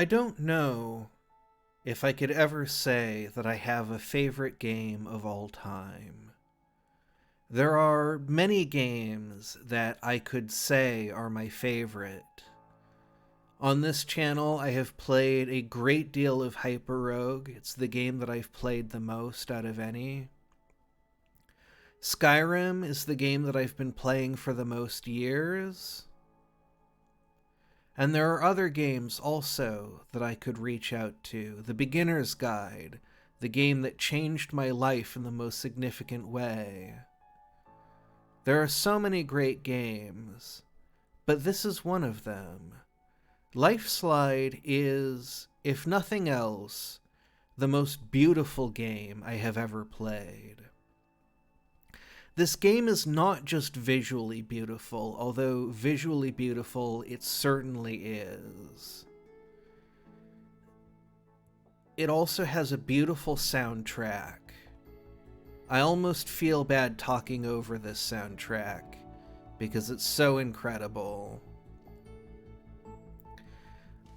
I don't know if I could ever say that I have a favorite game of all time. There are many games that I could say are my favorite. On this channel, I have played a great deal of Hyper Rogue. It's the game that I've played the most out of any. Skyrim is the game that I've been playing for the most years. And there are other games also that I could reach out to. The Beginner's Guide, the game that changed my life in the most significant way. There are so many great games, but this is one of them. Lifeslide is, if nothing else, the most beautiful game I have ever played. This game is not just visually beautiful, although visually beautiful it certainly is. It also has a beautiful soundtrack. I almost feel bad talking over this soundtrack because it's so incredible.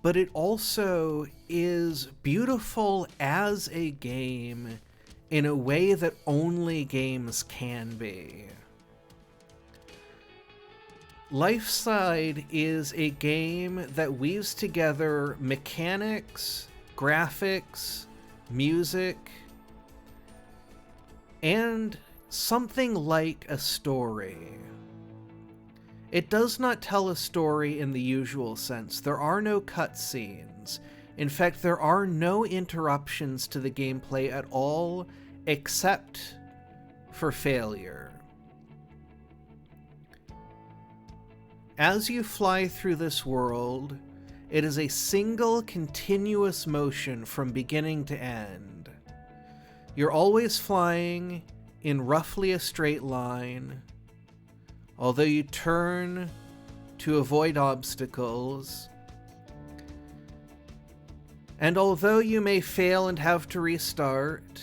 But it also is beautiful as a game in a way that only games can be. Lifeslide is a game that weaves together mechanics, graphics, music, and something like a story. It does not tell a story in the usual sense. There are no cutscenes. In fact, there are no interruptions to the gameplay at all, except for failure. As you fly through this world, it is a single continuous motion from beginning to end. You're always flying in roughly a straight line, although you turn to avoid obstacles. And although you may fail and have to restart,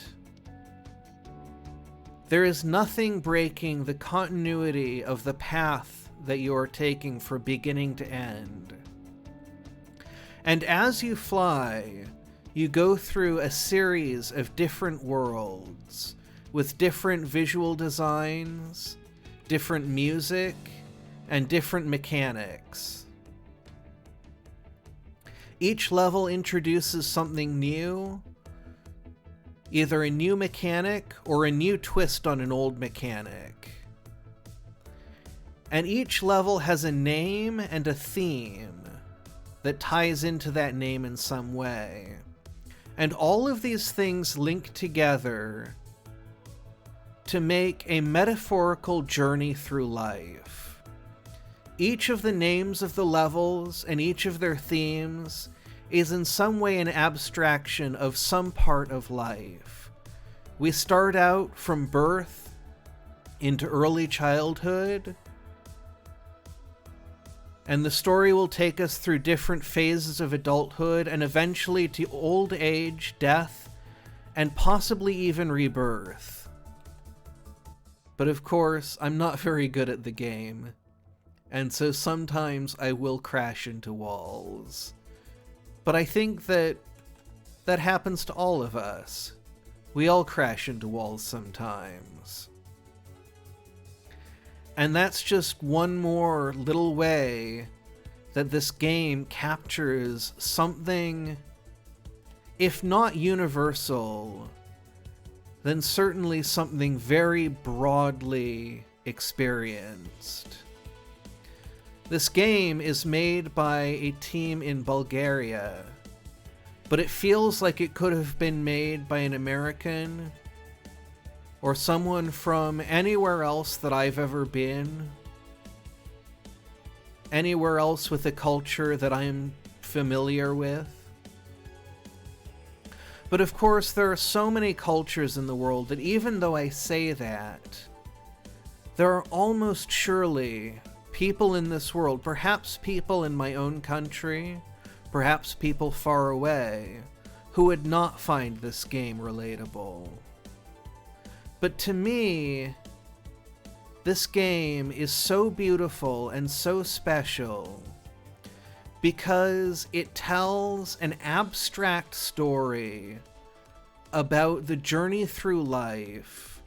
there is nothing breaking the continuity of the path that you are taking from beginning to end. And as you fly, you go through a series of different worlds with different visual designs, different music, and different mechanics. Each level introduces something new, either a new mechanic or a new twist on an old mechanic. And each level has a name and a theme that ties into that name in some way. And all of these things link together to make a metaphorical journey through life. Each of the names of the levels and each of their themes is in some way an abstraction of some part of life. We start out from birth into early childhood, and the story will take us through different phases of adulthood and eventually to old age, death, and possibly even rebirth. But of course, I'm not very good at the game, and so sometimes I will crash into walls. But I think that happens to all of us. We all crash into walls sometimes. And that's just one more little way that this game captures something, if not universal, then certainly something very broadly experienced. This game is made by a team in Bulgaria, but it feels like it could have been made by an American or someone from anywhere else that I've ever been, anywhere else with a culture that I'm familiar with. But of course, there are so many cultures in the world that even though I say that, there are almost surely people in this world, perhaps people in my own country, perhaps people far away, who would not find this game relatable. But to me, this game is so beautiful and so special because it tells an abstract story about the journey through life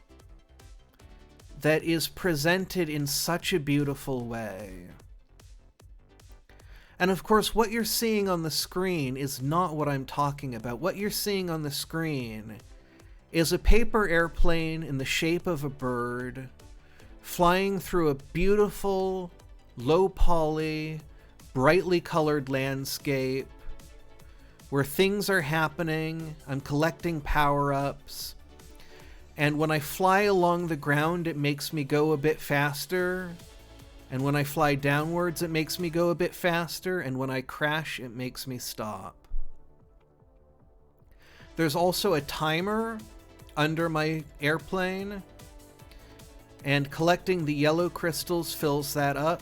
that is presented in such a beautiful way. And of course, what you're seeing on the screen is not what I'm talking about. What you're seeing on the screen is a paper airplane in the shape of a bird flying through a beautiful, low poly, brightly colored landscape where things are happening. I'm collecting power-ups. And when I fly along the ground, it makes me go a bit faster. And when I fly downwards, it makes me go a bit faster. And when I crash, it makes me stop. There's also a timer under my airplane, and collecting the yellow crystals fills that up.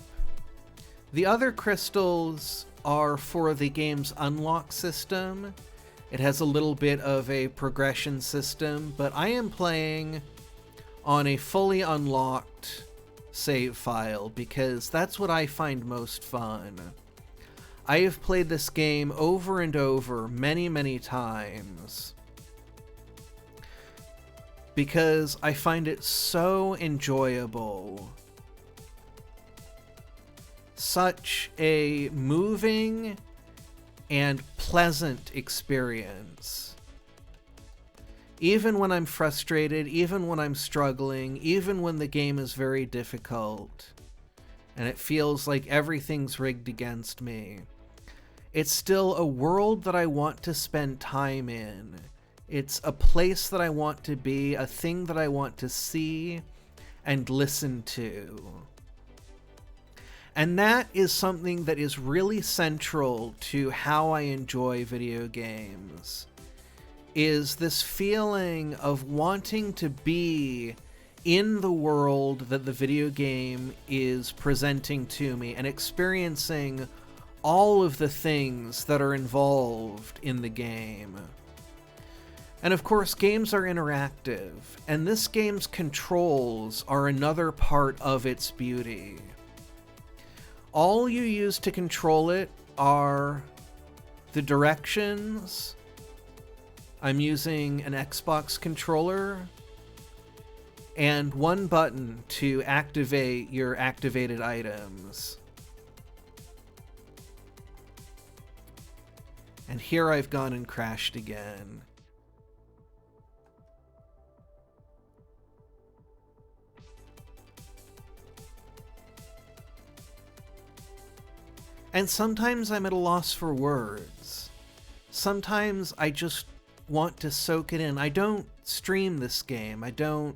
The other crystals are for the game's unlock system. It has a little bit of a progression system, but I am playing on a fully unlocked save file because that's what I find most fun. I have played this game over and over many, many times because I find it so enjoyable. Such a moving and pleasant experience. Even when I'm frustrated, even when I'm struggling, even when the game is very difficult, and it feels like everything's rigged against me, it's still a world that I want to spend time in. It's a place that I want to be, a thing that I want to see and listen to. And that is something that is really central to how I enjoy video games, is this feeling of wanting to be in the world that the video game is presenting to me and experiencing all of the things that are involved in the game. And of course, games are interactive, and this game's controls are another part of its beauty. All you use to control it are the directions. I'm using an Xbox controller, and one button to activate your activated items. And here I've gone and crashed again. And sometimes I'm at a loss for words. Sometimes I just want to soak it in. I don't stream this game. I don't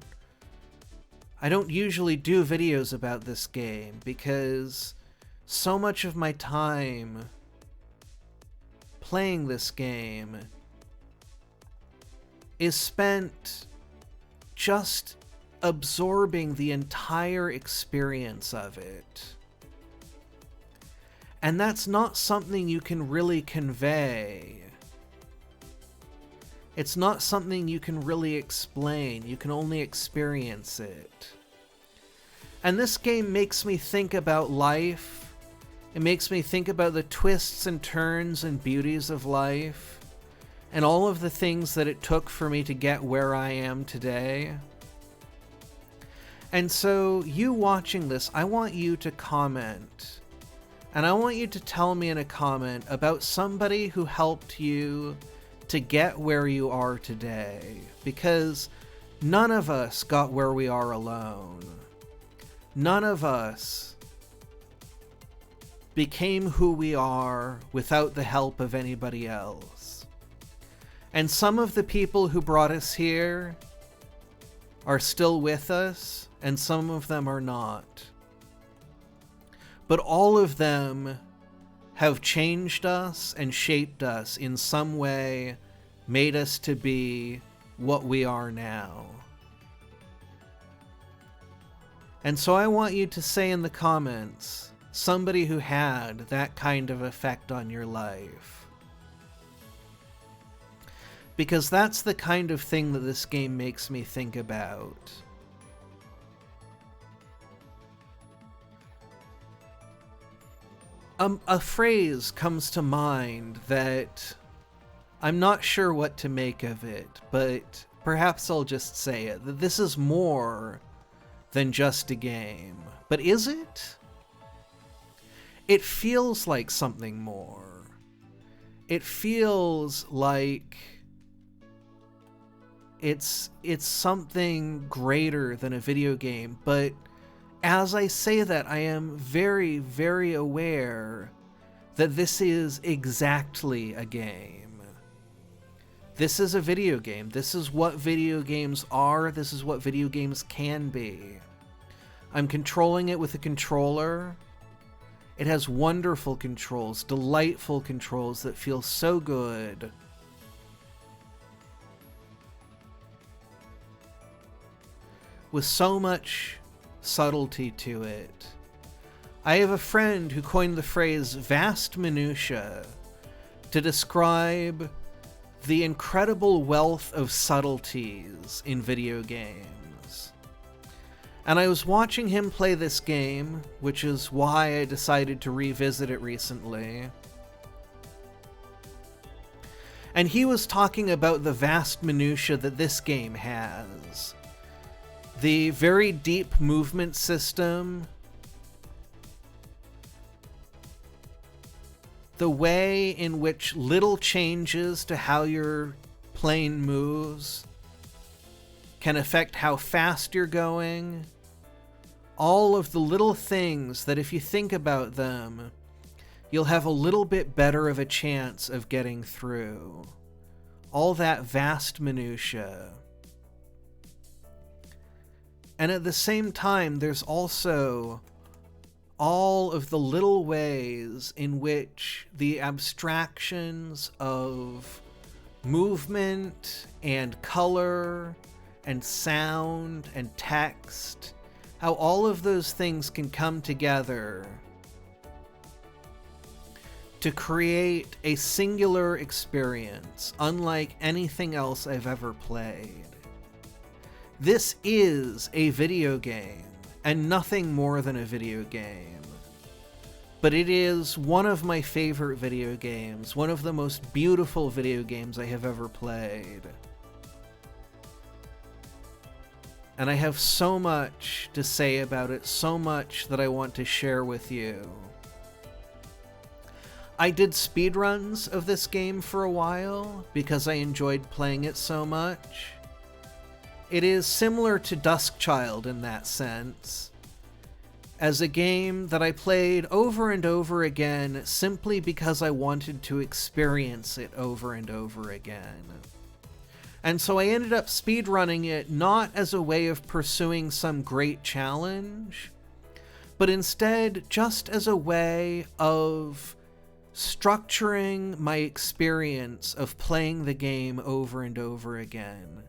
usually do videos about this game because so much of my time playing this game is spent just absorbing the entire experience of it. And that's not something you can really convey. It's not something you can really explain. You can only experience it. And this game makes me think about life. It makes me think about the twists and turns and beauties of life, and all of the things that it took for me to get where I am today. And so, you watching this, I want you to comment. And I want you to tell me in a comment about somebody who helped you to get where you are today. Because none of us got where we are alone. None of us became who we are without the help of anybody else. And some of the people who brought us here are still with us, and some of them are not. But all of them have changed us and shaped us in some way, made us to be what we are now. And so I want you to say in the comments, somebody who had that kind of effect on your life. Because that's the kind of thing that this game makes me think about. A phrase comes to mind that I'm not sure what to make of it, but perhaps I'll just say it, that this is more than just a game. But is it? It feels like something more. It feels like it's something greater than a video game, but as I say that, I am very, very aware that this is exactly a game. This is a video game. This is what video games are. This is what video games can be. I'm controlling it with a controller. It has wonderful controls, delightful controls that feel so good. With so much subtlety to it. I have a friend who coined the phrase vast minutia to describe the incredible wealth of subtleties in video games. And I was watching him play this game, which is why I decided to revisit it recently. And he was talking about the vast minutia that this game has. The very deep movement system, the way in which little changes to how your plane moves can affect how fast you're going. All of the little things that if you think about them, you'll have a little bit better of a chance of getting through. All that vast minutia. And at the same time, there's also all of the little ways in which the abstractions of movement and color and sound and text, how all of those things can come together to create a singular experience, unlike anything else I've ever played. This is a video game, and nothing more than a video game. But it is one of my favorite video games, one of the most beautiful video games I have ever played. And I have so much to say about it, so much that I want to share with you. I did speedruns of this game for a while, because I enjoyed playing it so much. It is similar to Duskchild in that sense, as a game that I played over and over again simply because I wanted to experience it over and over again. And so I ended up speedrunning it not as a way of pursuing some great challenge, but instead just as a way of structuring my experience of playing the game over and over again.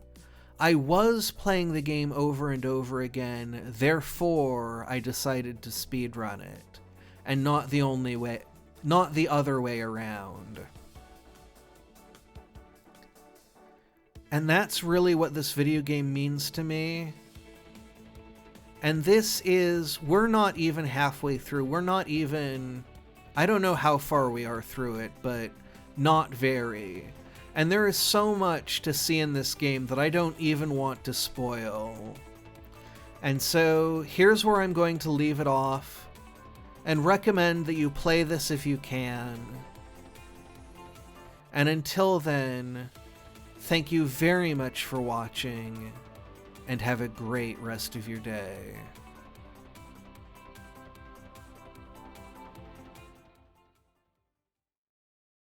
I was playing the game over and over again, therefore I decided to speedrun it, and not the other way around. And that's really what this video game means to me. And we're not even halfway through, I don't know how far we are through it, but not very. And there is so much to see in this game that I don't even want to spoil. And so here's where I'm going to leave it off and recommend that you play this if you can. And until then, thank you very much for watching and have a great rest of your day.